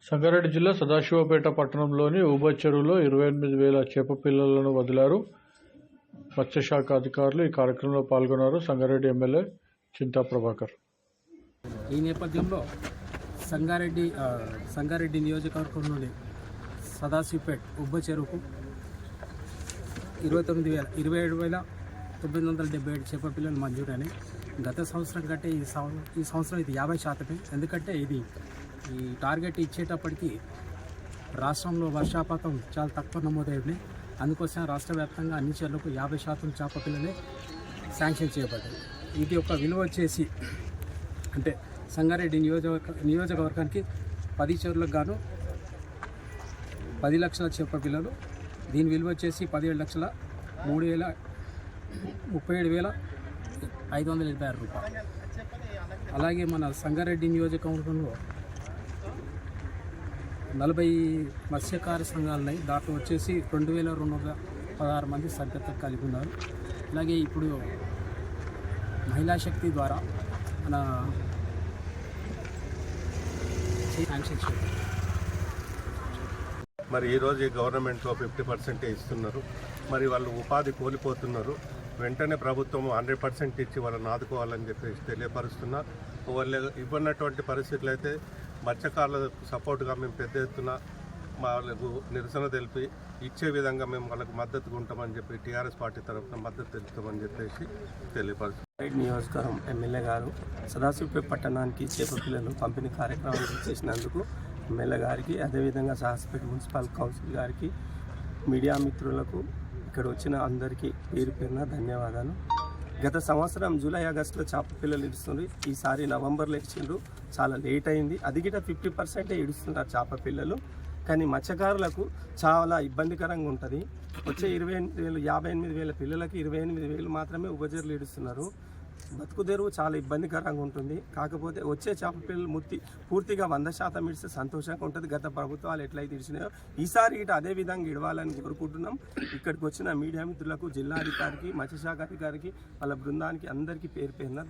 సంగారెడ్డి జిల్లా సదాశివపేట పట్టణంలోని ఊబ చెరువులో 28,000 చేప పిల్లలను వదిలారు. మత్స్యశాఖ అధికారులు ఈ కార్యక్రమంలో పాల్గొన్నారు. సంగారెడ్డి ఎమ్మెల్యే చింతా ప్రభాకర్. ఈ నేపథ్యంలో సంగారెడ్డి నియోజకవర్గంలోని సదాశివపేట ఊబ చెరువుకు 27,977 చేప పిల్లలు మంజూరని గత సంవత్సరం కంటే ఈ సంవత్సరం ఇది 50%. ఎందుకంటే ఇది ఈ టార్గెట్ ఇచ్చేటప్పటికి రాష్ట్రంలో వర్షాపాతం చాలా తక్కువ నమోదైంది. అందుకోసం రాష్ట్ర వ్యాప్తంగా అన్ని చెర్లకు 50% చేప పిల్లలే శాంక్షన్ చేయబడ్డాయి. ఇది ఒక విలువ వచ్చేసి అంటే సంగారెడ్డి నియోజకవర్గానికి 10 చెరువులకు గాను 10 లక్షల చేప పిల్లలు. దీని విలువ వచ్చేసి 17,37,526 రూపాయలు. అలాగే మన సంగారెడ్డి నియోజకవర్గంలో 40 మత్స్యకార సంఘాలు ఉన్నాయి. దాంట్లో వచ్చేసి 2,216 మంది సభ్యత్వం కలిగి ఉన్నారు. అలాగే ఇప్పుడు మహిళా శక్తి ద్వారా మన మరి ఈరోజు ఈ గవర్నమెంట్లో 50% ఇస్తున్నారు. మరి వాళ్ళు ఉపాధి కోల్పోతున్నారు. వెంటనే ప్రభుత్వం 100% ఇచ్చి వాళ్ళని ఆదుకోవాలని చెప్పేసి తెలియపరుస్తున్నా. వాళ్ళు ఇవ్వనటువంటి పరిస్థితులు అయితే మత్స్యకారులకు సపోర్ట్గా మేము పెద్ద ఎత్తున వాళ్ళకు నిరసన తెలిపి ఇచ్చే విధంగా మేము వాళ్ళకు మద్దతుగా ఉంటామని చెప్పి టీఆర్ఎస్ పార్టీ తరఫున మద్దతు తెలుపుతామని చెప్పేసి తెలియపరుస్తున్నాం. నియోజకవర్గం ఎమ్మెల్యే గారు సదాశివపేట పట్టణానికి చేప పిల్లలు పంపిణీ కార్యక్రమం చేసినందుకు ఎమ్మెల్యే గారికి, అదేవిధంగా సదాశివపేట మున్సిపల్ కౌన్సిల్ గారికి, మీడియా మిత్రులకు, ఇక్కడ వచ్చిన అందరికీ పేరు పేరున ధన్యవాదాలు. గత సంవత్సరం జూలై ఆగస్టులో చేప పిల్లలు ఇడుస్తున్నారు. ఈసారి నవంబర్లో ఇచ్చిండ్రు. చాలా లేట్ అయింది. అది కూడా 50% ఇడుస్తున్నారు చేప పిల్లలు. కానీ మత్స్యకారులకు చాలా ఇబ్బందికరంగా ఉంటుంది. వచ్చే 58,000 పిల్లలకి 28,000 మాత్రమే ఉపజర్లు ఇడుస్తున్నారు. బతుకుదెరువు చాలా ఇబ్బందికరంగా ఉంటుంది. కాకపోతే వచ్చే చేప పిల్లలు పూర్తిగా 100% ఇడిస్తే సంతోషంగా ఉంటుంది. గత ప్రభుత్వాలు ఎట్లయితే ఇడిచినాయో ఈసారి ఇటు అదే విధంగా ఇడవాలని కోరుకుంటున్నాం. ఇక్కడికి వచ్చిన మీడియా మిత్రులకు, జిల్లా అధికారికి, మత్స్యశాఖ అధికారికి, వాళ్ళ బృందానికి అందరికీ పేరు పేరున